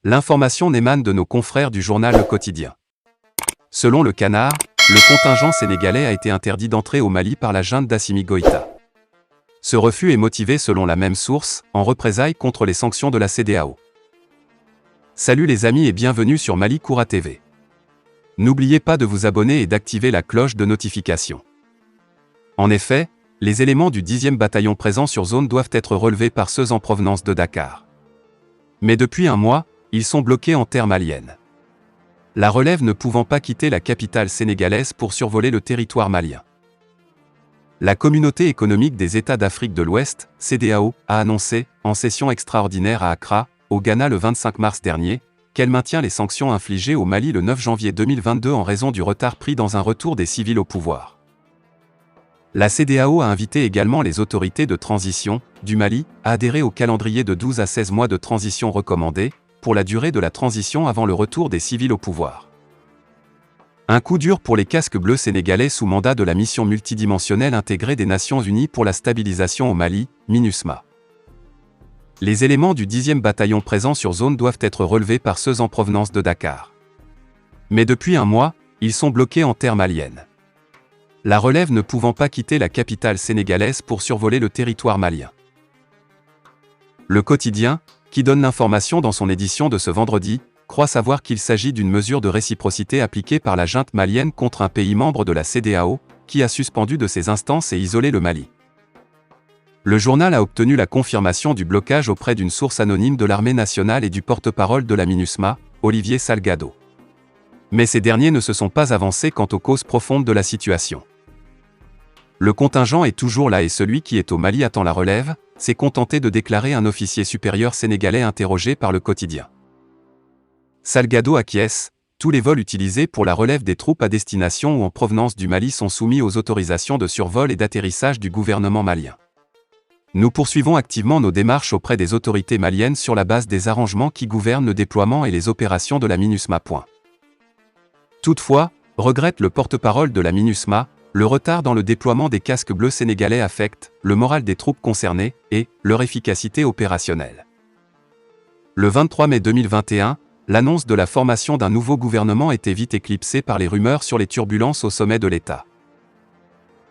L'information n'émane de nos confrères du journal Le Quotidien. Selon Le Canard, le contingent sénégalais a été interdit d'entrer au Mali par la junte d'Assimi Goïta. Ce refus est motivé selon la même source, en représailles contre les sanctions de la CEDEAO. Salut les amis et bienvenue sur Malikoura TV. N'oubliez pas de vous abonner et d'activer la cloche de notification. En effet, les éléments du 10e bataillon présents sur zone doivent être relevés par ceux en provenance de Dakar. Mais depuis un mois, ils sont bloqués en terre malienne. La relève ne pouvant pas quitter la capitale sénégalaise pour survoler le territoire malien. La Communauté économique des États d'Afrique de l'Ouest, CEDEAO, a annoncé, en session extraordinaire à Accra, au Ghana le 25 mars dernier, qu'elle maintient les sanctions infligées au Mali le 9 janvier 2022 en raison du retard pris dans un retour des civils au pouvoir. La CEDEAO a invité également les autorités de transition du Mali à adhérer au calendrier de 12 à 16 mois de transition recommandé, pour la durée de la transition avant le retour des civils au pouvoir. Un coup dur pour les casques bleus sénégalais sous mandat de la mission multidimensionnelle intégrée des Nations Unies pour la stabilisation au Mali, MINUSMA. Les éléments du 10e bataillon présents sur zone doivent être relevés par ceux en provenance de Dakar. Mais depuis un mois, ils sont bloqués en terre malienne. La relève ne pouvant pas quitter la capitale sénégalaise pour survoler le territoire malien. Le Quotidien, qui donne l'information dans son édition de ce vendredi, croit savoir qu'il s'agit d'une mesure de réciprocité appliquée par la junte malienne contre un pays membre de la CEDEAO, qui a suspendu de ses instances et isolé le Mali. Le journal a obtenu la confirmation du blocage auprès d'une source anonyme de l'armée nationale et du porte-parole de la MINUSMA, Olivier Salgado. Mais ces derniers ne se sont pas avancés quant aux causes profondes de la situation. Le contingent est toujours là et celui qui est au Mali attend la relève, s'est contenté de déclarer un officier supérieur sénégalais interrogé par Le Quotidien. Salgado acquiesce, tous les vols utilisés pour la relève des troupes à destination ou en provenance du Mali sont soumis aux autorisations de survol et d'atterrissage du gouvernement malien. Nous poursuivons activement nos démarches auprès des autorités maliennes sur la base des arrangements qui gouvernent le déploiement et les opérations de la MINUSMA. Toutefois, regrette le porte-parole de la MINUSMA, le retard dans le déploiement des casques bleus sénégalais affecte le moral des troupes concernées et leur efficacité opérationnelle. Le 23 mai 2021, l'annonce de la formation d'un nouveau gouvernement était vite éclipsée par les rumeurs sur les turbulences au sommet de l'État.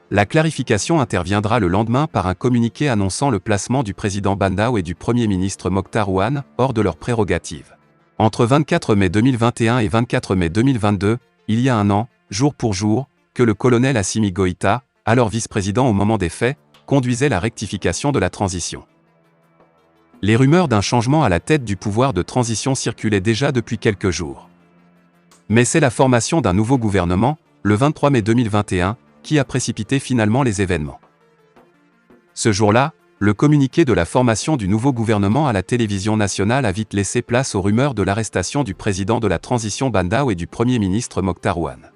La clarification interviendra le lendemain par un communiqué annonçant le placement du président Bandaw et du Premier ministre Mokhtar Ouane hors de leurs prérogatives. Entre 24 mai 2021 et 24 mai 2022, il y a un an, jour pour jour, que le colonel Assimi Goïta, alors vice-président au moment des faits, conduisait la rectification de la transition. Les rumeurs d'un changement à la tête du pouvoir de transition circulaient déjà depuis quelques jours. Mais c'est la formation d'un nouveau gouvernement, le 23 mai 2021, qui a précipité finalement les événements. Ce jour-là, le communiqué de la formation du nouveau gouvernement à la télévision nationale a vite laissé place aux rumeurs de l'arrestation du président de la transition Bandaw et du Premier ministre Mokhtar Ouane.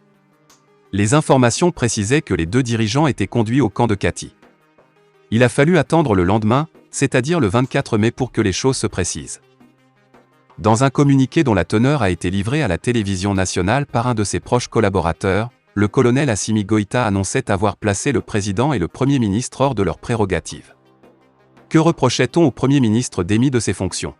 Les informations précisaient que les deux dirigeants étaient conduits au camp de Kati. Il a fallu attendre le lendemain, c'est-à-dire le 24 mai pour que les choses se précisent. Dans un communiqué dont la teneur a été livrée à la télévision nationale par un de ses proches collaborateurs, le colonel Assimi Goïta annonçait avoir placé le président et le Premier ministre hors de leurs prérogatives. Que reprochait-on au Premier ministre démis de ses fonctions ?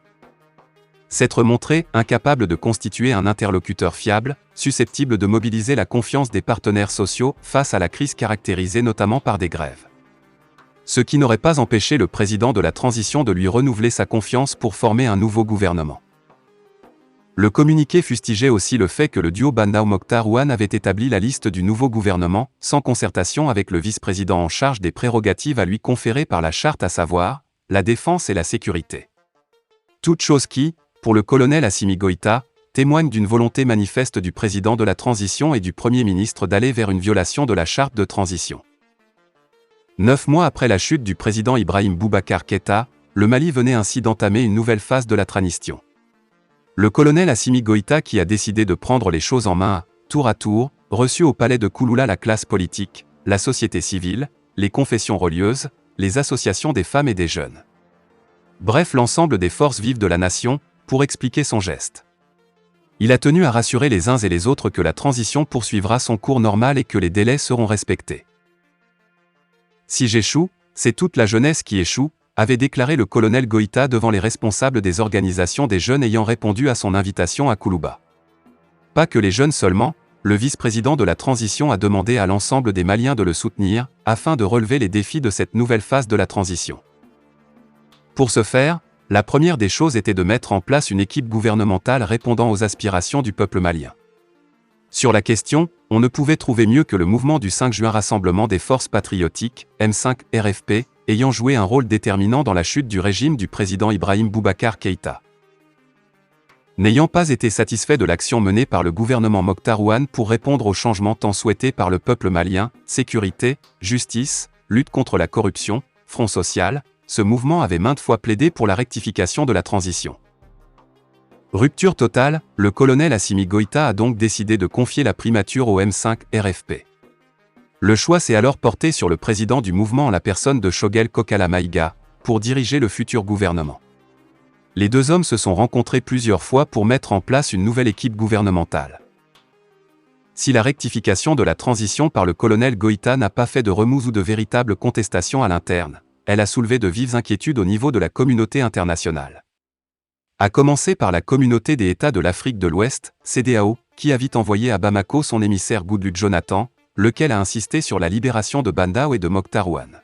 S'être montré incapable de constituer un interlocuteur fiable, susceptible de mobiliser la confiance des partenaires sociaux face à la crise caractérisée notamment par des grèves. Ce qui n'aurait pas empêché le président de la transition de lui renouveler sa confiance pour former un nouveau gouvernement. Le communiqué fustigeait aussi le fait que le duo Bandaw-Mokhtar Ouane avait établi la liste du nouveau gouvernement, sans concertation avec le vice-président en charge des prérogatives à lui conférées par la charte, à savoir la défense et la sécurité. Toute chose qui, pour le colonel Assimi Goïta, témoigne d'une volonté manifeste du président de la transition et du Premier ministre d'aller vers une violation de la charte de transition. 9 mois après la chute du président Ibrahim Boubacar Keïta, le Mali venait ainsi d'entamer une nouvelle phase de la transition. Le colonel Assimi Goïta, qui a décidé de prendre les choses en main, a, tour à tour, reçu au palais de Kouloula la classe politique, la société civile, les confessions religieuses, les associations des femmes et des jeunes. Bref, l'ensemble des forces vives de la nation, pour expliquer son geste. Il a tenu à rassurer les uns et les autres que la transition poursuivra son cours normal et que les délais seront respectés. Si j'échoue, c'est toute la jeunesse qui échoue, avait déclaré le colonel Goïta devant les responsables des organisations des jeunes ayant répondu à son invitation à Koulouba. Pas que les jeunes seulement, le vice-président de la transition a demandé à l'ensemble des Maliens de le soutenir, afin de relever les défis de cette nouvelle phase de la transition. Pour ce faire, la première des choses était de mettre en place une équipe gouvernementale répondant aux aspirations du peuple malien. Sur la question, on ne pouvait trouver mieux que le mouvement du 5 juin Rassemblement des Forces Patriotiques, M5 RFP, ayant joué un rôle déterminant dans la chute du régime du président Ibrahim Boubacar Keïta. N'ayant pas été satisfait de l'action menée par le gouvernement Mokhtar Ouane pour répondre aux changements tant souhaités par le peuple malien, sécurité, justice, lutte contre la corruption, front social, ce mouvement avait maintes fois plaidé pour la rectification de la transition. Rupture totale, le colonel Assimi Goïta a donc décidé de confier la primature au M5 RFP. Le choix s'est alors porté sur le président du mouvement en la personne de Choguel Kokala Maïga, pour diriger le futur gouvernement. Les deux hommes se sont rencontrés plusieurs fois pour mettre en place une nouvelle équipe gouvernementale. Si la rectification de la transition par le colonel Goïta n'a pas fait de remous ou de véritables contestations à l'interne, elle a soulevé de vives inquiétudes au niveau de la communauté internationale. À commencer par la communauté des États de l'Afrique de l'Ouest, CEDEAO, qui a vite envoyé à Bamako son émissaire Goodluck Jonathan, lequel a insisté sur la libération de Bandao et de Mokhtar Ouane.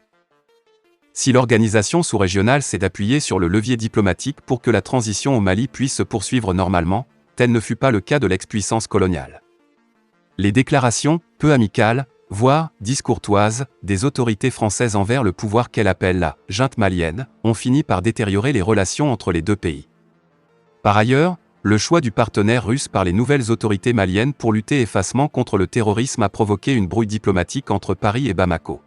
Si l'organisation sous-régionale s'est appuyée sur le levier diplomatique pour que la transition au Mali puisse se poursuivre normalement, tel ne fut pas le cas de l'ex-puissance coloniale. Les déclarations, peu amicales, voire discourtoises, des autorités françaises envers le pouvoir qu'elle appelle la « junte malienne » ont fini par détériorer les relations entre les deux pays. Par ailleurs, le choix du partenaire russe par les nouvelles autorités maliennes pour lutter effacement contre le terrorisme a provoqué une brouille diplomatique entre Paris et Bamako.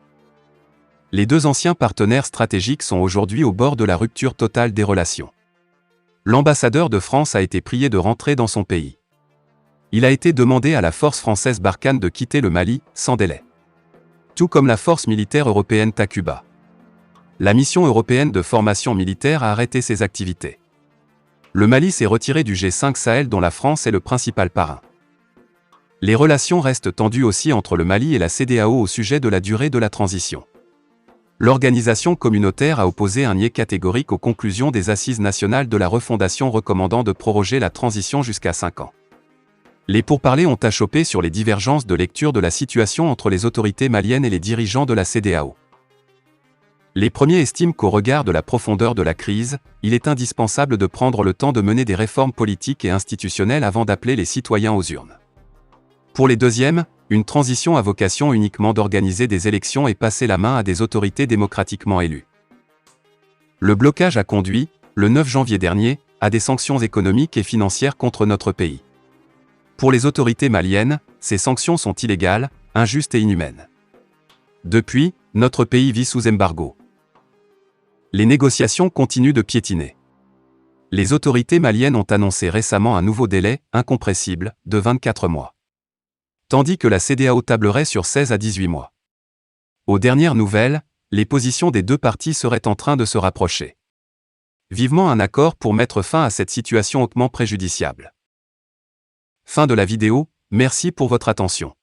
Les deux anciens partenaires stratégiques sont aujourd'hui au bord de la rupture totale des relations. L'ambassadeur de France a été prié de rentrer dans son pays. Il a été demandé à la force française Barkhane de quitter le Mali, sans délai. Tout comme la force militaire européenne Takuba. La mission européenne de formation militaire a arrêté ses activités. Le Mali s'est retiré du G5 Sahel dont la France est le principal parrain. Les relations restent tendues aussi entre le Mali et la CEDEAO au sujet de la durée de la transition. L'organisation communautaire a opposé un niais catégorique aux conclusions des Assises nationales de la refondation recommandant de proroger la transition jusqu'à 5 ans. Les pourparlers ont achoppé sur les divergences de lecture de la situation entre les autorités maliennes et les dirigeants de la CEDEAO. Les premiers estiment qu'au regard de la profondeur de la crise, il est indispensable de prendre le temps de mener des réformes politiques et institutionnelles avant d'appeler les citoyens aux urnes. Pour les deuxièmes, une transition a vocation uniquement d'organiser des élections et passer la main à des autorités démocratiquement élues. Le blocage a conduit, le 9 janvier dernier, à des sanctions économiques et financières contre notre pays. Pour les autorités maliennes, ces sanctions sont illégales, injustes et inhumaines. Depuis, notre pays vit sous embargo. Les négociations continuent de piétiner. Les autorités maliennes ont annoncé récemment un nouveau délai, incompressible, de 24 mois. Tandis que la CEDEAO tablerait sur 16 à 18 mois. Aux dernières nouvelles, les positions des deux parties seraient en train de se rapprocher. Vivement un accord pour mettre fin à cette situation hautement préjudiciable. Fin de la vidéo, merci pour votre attention.